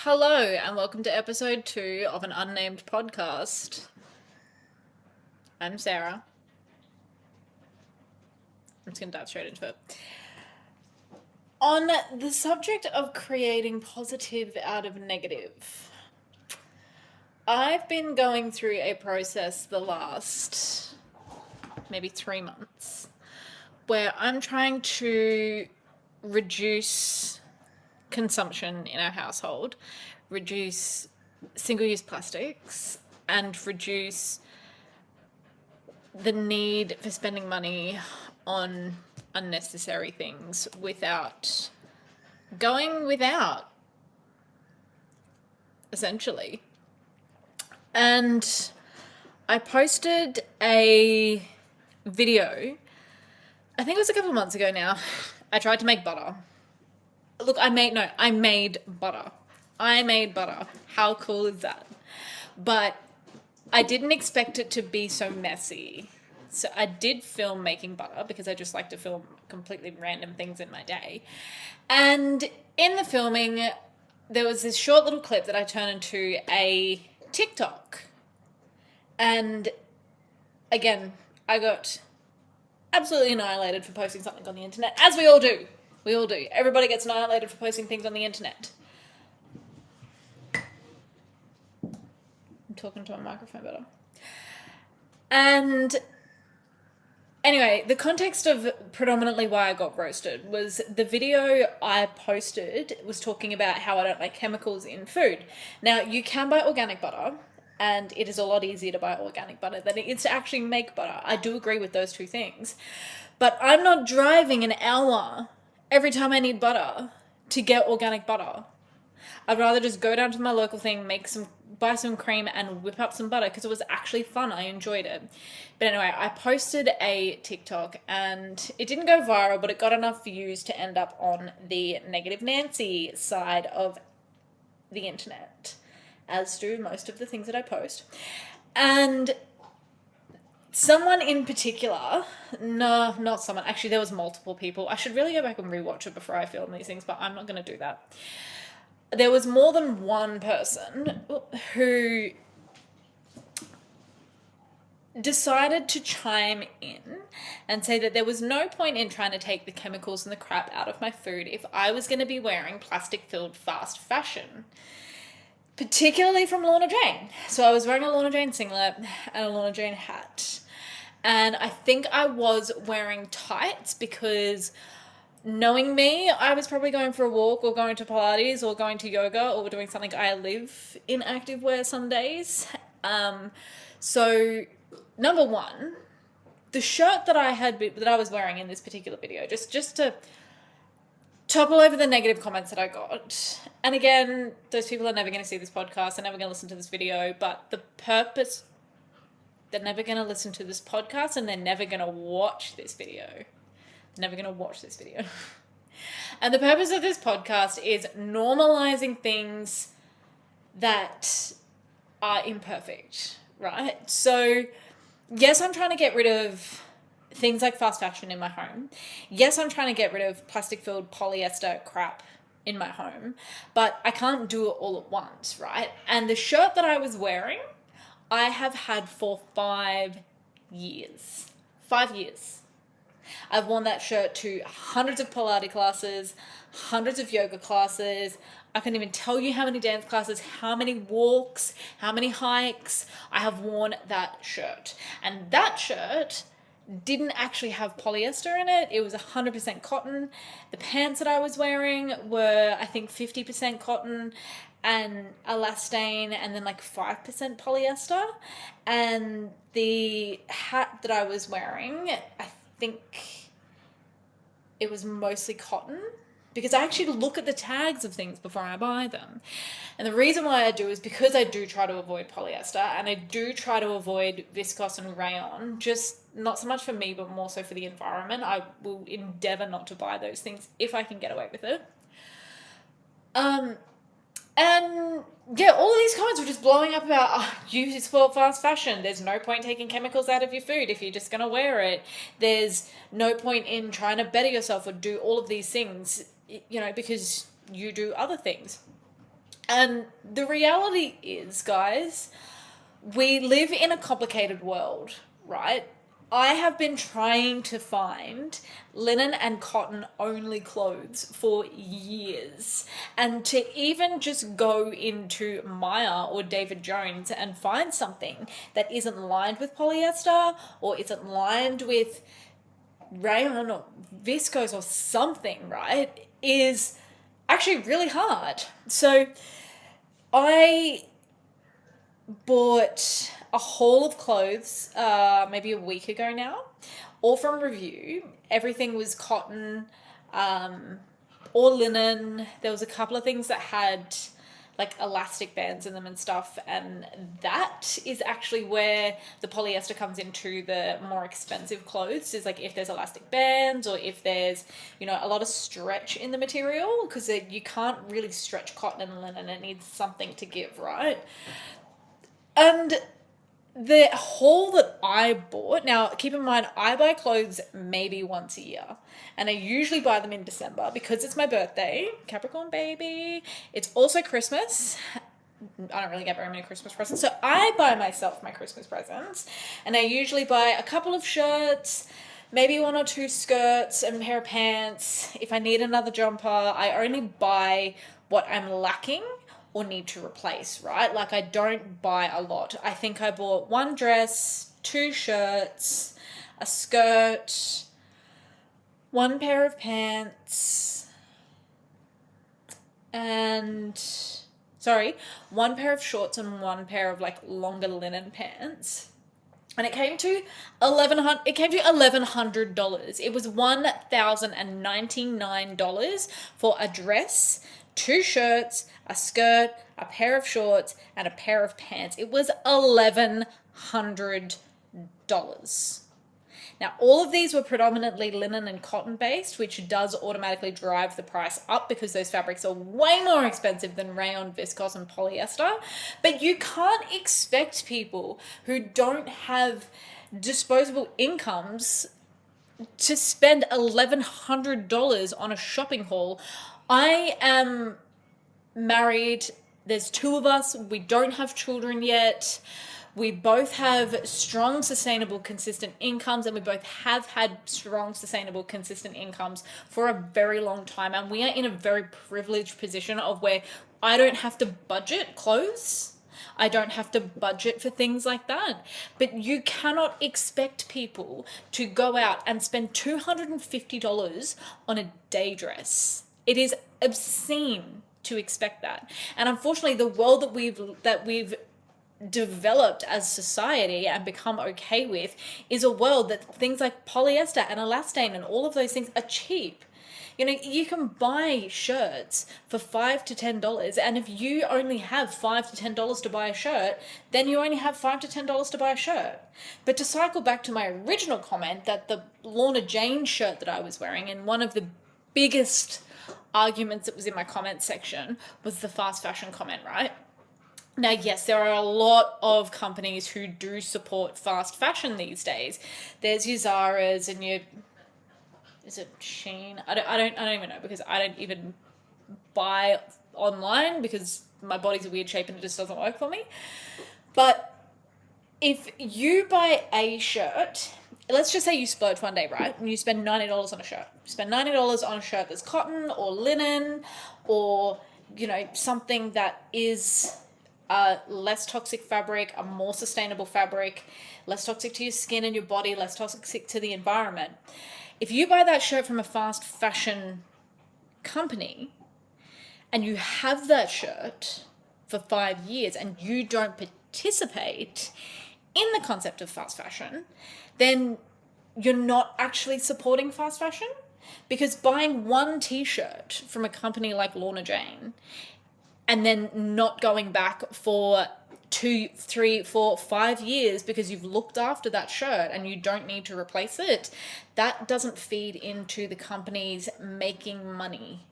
Hello, and welcome to episode 2 of an unnamed podcast. I'm Sarah. I'm just going to dive straight into it. On the subject of creating positive out of negative, I've been going through a process the last maybe 3 months where I'm trying to reduce consumption in our household, reduce single-use plastics, and reduce the need for spending money on unnecessary things without going without, essentially. And I posted a video, I think it was a couple of months ago now. I tried to make butter. Look, I made butter. I made butter. How cool is that? But I didn't expect it to be so messy. So I did film making butter because I just like to film completely random things in my day. And in the filming, there was this short little clip that I turned into a TikTok. And again, I got absolutely annihilated for posting something on the internet, as we all do. We all do. Everybody gets annihilated for posting things on the internet. I'm talking to a microphone better. And anyway, the context of predominantly why I got roasted was the video I posted was talking about how I don't like chemicals in food. Now, you can buy organic butter, and it is a lot easier to buy organic butter than it is to actually make butter. I do agree with those two things. But I'm not driving an hour every time I need butter to get organic butter. I'd rather just go down to my local thing, buy some cream and whip up some butter because it was actually fun. I enjoyed it. But anyway, I posted a TikTok and it didn't go viral, but it got enough views to end up on the Negative Nancy side of the internet, as do most of the things that I post. And someone in particular, no, not someone, actually there was multiple people. I should really go back and rewatch it before I film these things, but I'm not going to do that. There was more than one person who decided to chime in and say that there was no point in trying to take the chemicals and the crap out of my food if I was going to be wearing plastic-filled fast fashion. Particularly from Lorna Jane. So I was wearing a Lorna Jane singlet and a Lorna Jane hat. And I think I was wearing tights because, knowing me, I was probably going for a walk or going to Pilates or going to yoga or doing something. I live in activewear some days. So number one, the shirt that I was wearing in this particular video, just to topple over the negative comments that I got. And again, those people are never going to see this podcast. They're never going to listen to this video. But they're never going to listen to this podcast and they're never going to watch this video. Never going to watch this video. And the purpose of this podcast is normalizing things that are imperfect, right? So, yes, I'm trying to get rid of things like fast fashion in my home. Yes, I'm trying to get rid of plastic-filled polyester crap in my home, but I can't do it all at once, right? And the shirt that I was wearing, I have had for 5 years. 5 years. I've worn that shirt to hundreds of Pilates classes, hundreds of yoga classes. I can't even tell you how many dance classes, how many walks, how many hikes. I have worn that shirt. And that shirt didn't actually have polyester in it. It was 100% cotton. The pants that I was wearing were, I think, 50% cotton and elastane and then like 5% polyester. And the hat that I was wearing, I think it was mostly cotton, because I actually look at the tags of things before I buy them. And the reason why I do is because I do try to avoid polyester and I do try to avoid viscose and rayon, just not so much for me, but more so for the environment. I will endeavor not to buy those things if I can get away with it. And yeah, all of these comments were just blowing up about, you support fast fashion. There's no point taking chemicals out of your food if you're just going to wear it. There's no point in trying to better yourself or do all of these things, because you do other things. And the reality is, guys, we live in a complicated world, right? I have been trying to find linen and cotton only clothes for years. And to even just go into Maya or David Jones and find something that isn't lined with polyester or isn't lined with rayon or viscose or something, right, is actually really hard. So I bought a haul of clothes maybe a week ago now, all from Review. Everything was cotton or linen. There was a couple of things that had like elastic bands in them and stuff, and that is actually where the polyester comes into the more expensive clothes, is like if there's elastic bands or if there's, you know, a lot of stretch in the material, because you can't really stretch cotton and linen. It needs something to give, right? And the haul that I bought, now keep in mind, I buy clothes maybe once a year, and I usually buy them in December because it's my birthday, Capricorn baby. It's also Christmas. I don't really get very many Christmas presents, so I buy myself my Christmas presents, and I usually buy a couple of shirts, maybe one or two skirts and a pair of pants. If I need another jumper, I only buy what I'm lacking or need to replace, right? Like, I don't buy a lot. I think I bought one dress, two shirts, a skirt, one pair of pants, and one pair of shorts and one pair of like longer linen pants. And it came to $1,100. It was $1,099 for a dress, two shirts, a skirt, a pair of shorts, and a pair of pants. It was $1,100. Now, all of these were predominantly linen and cotton based, which does automatically drive the price up because those fabrics are way more expensive than rayon, viscose, and polyester. But you can't expect people who don't have disposable incomes to spend $1,100 on a shopping haul. I am married. There's two of us. We don't have children yet. We both have strong, sustainable, consistent incomes, and we both have had strong, sustainable, consistent incomes for a very long time. And we are in a very privileged position of where I don't have to budget clothes. I don't have to budget for things like that. But you cannot expect people to go out and spend $250 on a day dress. It is obscene to expect that. And unfortunately, the world that we've developed as society and become okay with is a world that things like polyester and elastane and all of those things are cheap. You know, you can buy shirts for $5 to $10, and if you only have $5 to $10 to buy a shirt, then you only have $5 to $10 to buy a shirt. But to cycle back to my original comment, that the Lorna Jane shirt that I was wearing, and one of the biggest arguments that was in my comment section was the fast fashion comment, right? Now, yes, there are a lot of companies who do support fast fashion these days. There's your Zara's and your, is it Shein? I don't even know, because I don't even buy online because my body's a weird shape and it just doesn't work for me. But if you buy a shirt, let's just say you splurge one day, right? And you spend $90 on a shirt. You spend $90 on a shirt that's cotton or linen or, you know, something that is a less toxic fabric, a more sustainable fabric, less toxic to your skin and your body, less toxic to the environment. If you buy that shirt from a fast fashion company and you have that shirt for 5 years and you don't participate in the concept of fast fashion, then you're not actually supporting fast fashion, because buying one t-shirt from a company like Lorna Jane and then not going back for 2, 3, 4, 5 years because you've looked after that shirt and you don't need to replace it, that doesn't feed into the companies making money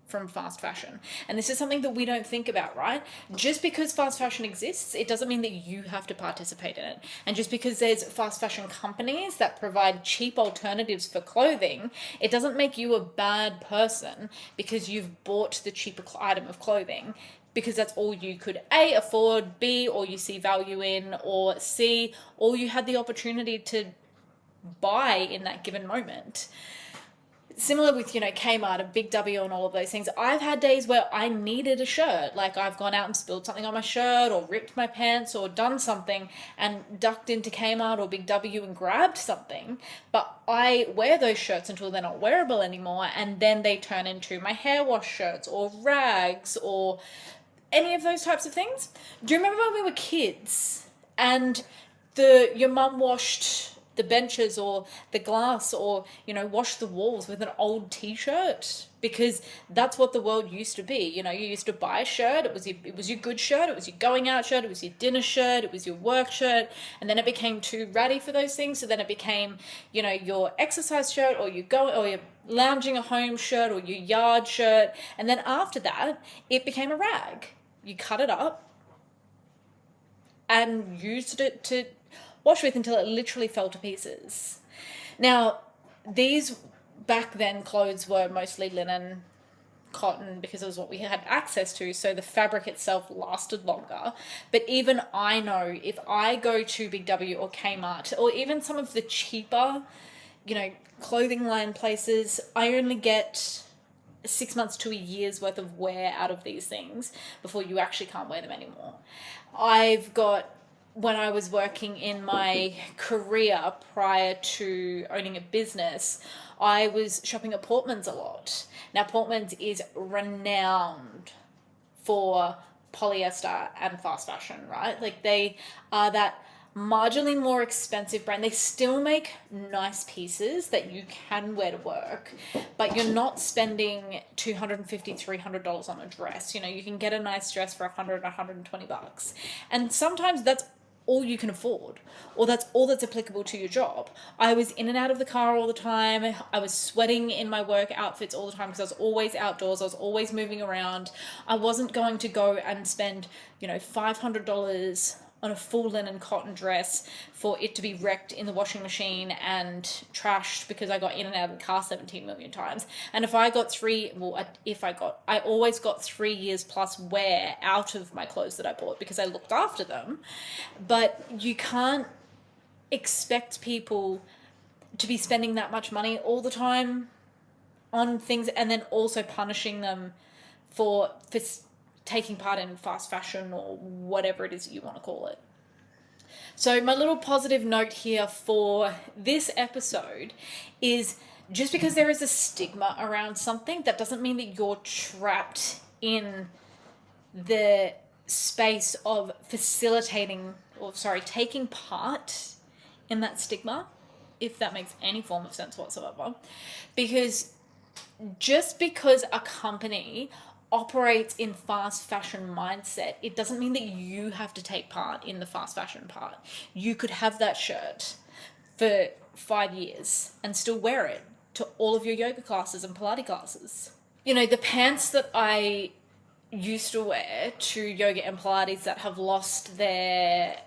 from fast fashion. And this is something that we don't think about, right? Just because fast fashion exists, it doesn't mean that you have to participate in it. And just because there's fast fashion companies that provide cheap alternatives for clothing, it doesn't make you a bad person because you've bought the cheaper item of clothing, because that's all you could A, afford, B, or you see value in, or C, all you had the opportunity to buy in that given moment. Similar with, Kmart and Big W and all of those things. I've had days where I needed a shirt. Like I've gone out and spilled something on my shirt or ripped my pants or done something and ducked into Kmart or Big W and grabbed something. But I wear those shirts until they're not wearable anymore. And then they turn into my hair wash shirts or rags or any of those types of things. Do you remember when we were kids and your mum washed the benches or the glass or, wash the walls with an old t-shirt? Because that's what the world used to be. You used to buy a shirt. It was your good shirt. It was your going out shirt. It was your dinner shirt. It was your work shirt. And then it became too ratty for those things. So then it became, your exercise shirt or your lounging at home shirt or your yard shirt. And then after that, it became a rag. You cut it up and used it to wash with until it literally fell to pieces. Now, these back then clothes were mostly linen, cotton, because it was what we had access to, so the fabric itself lasted longer. But even I know if I go to Big W or Kmart or even some of the cheaper, clothing line places, I only get 6 months to a year's worth of wear out of these things before you actually can't wear them anymore. When I was working in my career prior to owning a business, I was shopping at Portman's a lot. Now, Portman's is renowned for polyester and fast fashion, right? Like they are that marginally more expensive brand. They still make nice pieces that you can wear to work, but you're not spending $250, $300 on a dress. You can get a nice dress for $100, $120. And sometimes that's all you can afford, or that's all that's applicable to your job. I was in and out of the car all the time. I was sweating in my work outfits all the time because I was always outdoors. I was always moving around. I wasn't going to go and spend, $500 on a full linen cotton dress for it to be wrecked in the washing machine and trashed because I got in and out of the car 17 million times. And I always got 3 years plus wear out of my clothes that I bought because I looked after them. But you can't expect people to be spending that much money all the time on things and then also punishing them for taking part in fast fashion or whatever it is you want to call it. So my little positive note here for this episode is just because there is a stigma around something, that doesn't mean that you're trapped in the space of taking part in that stigma, if that makes any form of sense whatsoever. Because just because a company operates in fast fashion mindset, it doesn't mean that you have to take part in the fast fashion part. You could have that shirt for 5 years and still wear it to all of your yoga classes and Pilates classes. The pants that I used to wear to yoga and Pilates that have lost their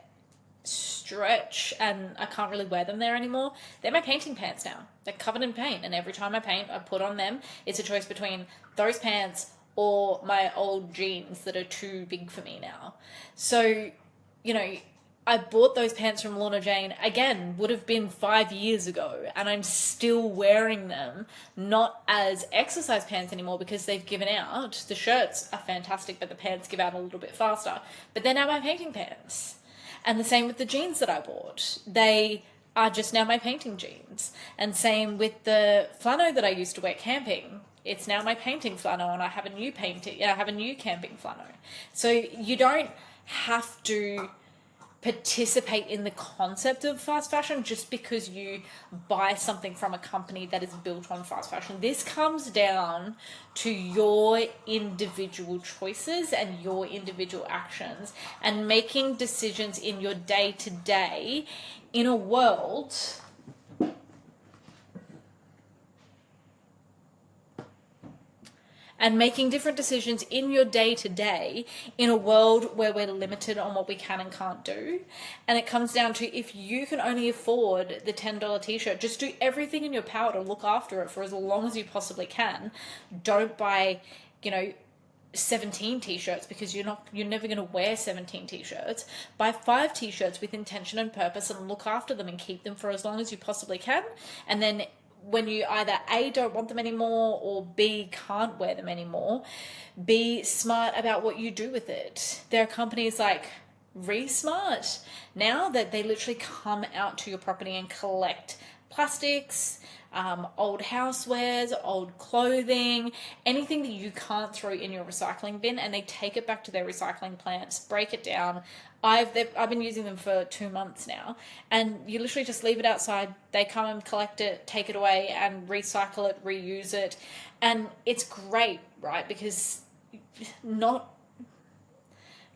stretch and I can't really wear them there anymore, they're my painting pants now. They're covered in paint, and every time I paint, I put on them. It's a choice between those pants or my old jeans that are too big for me now. So, I bought those pants from Lorna Jane, again, would have been 5 years ago, and I'm still wearing them, not as exercise pants anymore because they've given out. The shirts are fantastic, but the pants give out a little bit faster. But they're now my painting pants. And the same with the jeans that I bought. They are just now my painting jeans. And same with the flannel that I used to wear camping. It's now my painting flannel, and I have a new camping flannel. So you don't have to participate in the concept of fast fashion just because you buy something from a company that is built on fast fashion. This comes down to your individual choices and your individual actions and making decisions in your day-to-day in a world and making different decisions in your day to day in a world where we're limited on what we can and can't do. And it comes down to, if you can only afford the $10 t-shirt, just do everything in your power to look after it for as long as you possibly can. Don't buy, 17 t-shirts, because you're never going to wear 17 t-shirts. Buy 5 t-shirts with intention and purpose and look after them and keep them for as long as you possibly can. And then when you either A, don't want them anymore, or B, can't wear them anymore, be smart about what you do with it. There are companies like Resmart now that they literally come out to your property and collect plastics, old housewares, old clothing, anything that you can't throw in your recycling bin, and they take it back to their recycling plants, break it down. I've been using them for 2 months now, and you literally just leave it outside. They come and collect it, take it away, and recycle it, reuse it, and it's great, right? Because not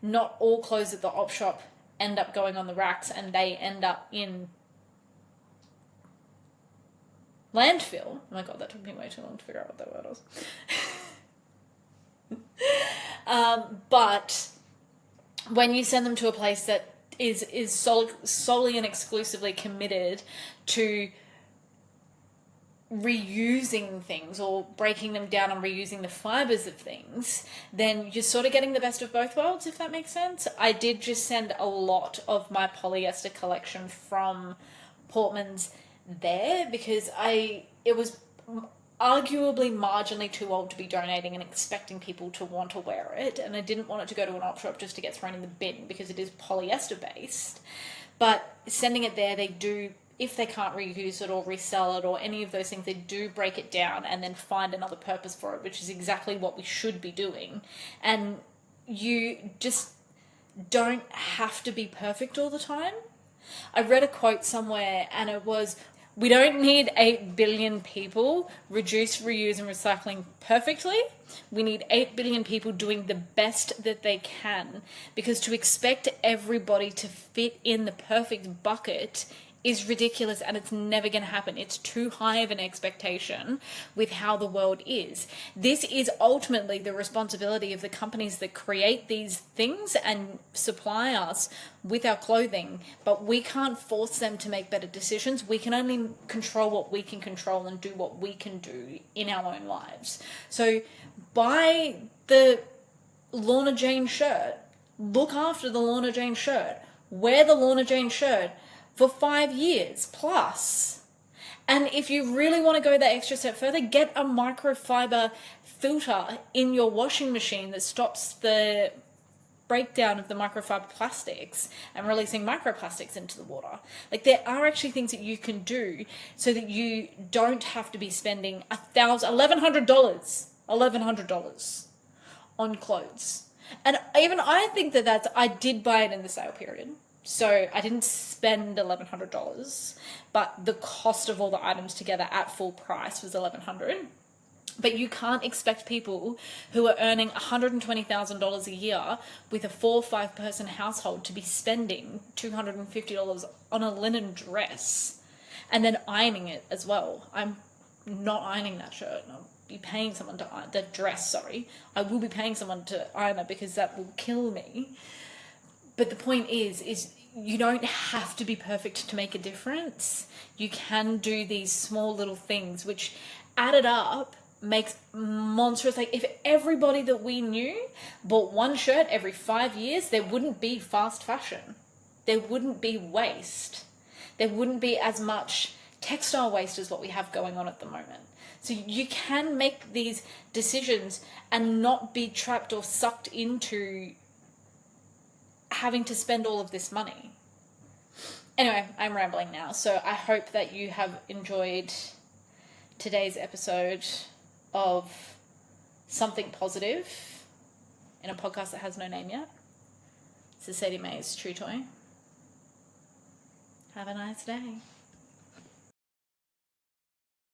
all clothes at the op shop end up going on the racks, and they end up in landfill. Oh my god, that took me way too long to figure out what that word was. But when you send them to a place that is solely and exclusively committed to reusing things, or breaking them down and reusing the fibers of things, then you're sort of getting the best of both worlds, if that makes sense. I did just send a lot of my polyester collection from Portman's there, because it was arguably marginally too old to be donating and expecting people to want to wear it, and I didn't want it to go to an op shop just to get thrown in the bin, because it is polyester based. But sending it there, they do, if they can't reuse it or resell it or any of those things, they do break it down and then find another purpose for it, which is exactly what we should be doing. And you just don't have to be perfect all the time. I read a quote somewhere, and it was, we don't need 8 billion people reduce, reuse, and recycling perfectly. We need 8 billion people doing the best that they can, because to expect everybody to fit in the perfect bucket is ridiculous, and it's never going to happen. It's too high of an expectation with how the world is. This is ultimately the responsibility of the companies that create these things and supply us with our clothing, but we can't force them to make better decisions. We can only control what we can control and do what we can do in our own lives. So buy the Lorna Jane shirt, look after the Lorna Jane shirt, wear the Lorna Jane shirt for 5 years plus. And if you really want to go that extra step further, get a microfiber filter in your washing machine that stops the breakdown of the microfiber plastics and releasing microplastics into the water. Like, there are actually things that you can do so that you don't have to be spending $1,100 on clothes. And even I think that I did buy it in the sale period. So I didn't spend $1,100, but the cost of all the items together at full price was $1,100. But you can't expect people who are earning $120,000 a year with a 4 or 5 person household to be spending $250 on a linen dress and then ironing it as well. I'm not ironing that shirt. I'll be paying someone to iron the dress. Sorry, I will be paying someone to iron it, because that will kill me. But the point is you don't have to be perfect to make a difference. You can do these small little things which added up makes monstrous. Like, if everybody that we knew bought one shirt every 5 years, there wouldn't be fast fashion. There wouldn't be waste. There wouldn't be as much textile waste as what we have going on at the moment. So you can make these decisions and not be trapped or sucked into having to spend all of this money. Anyway, I'm rambling now, so I hope that you have enjoyed today's episode of Something Positive in a podcast that has no name yet. This is Sadie Mae's True Toy. Have a nice day.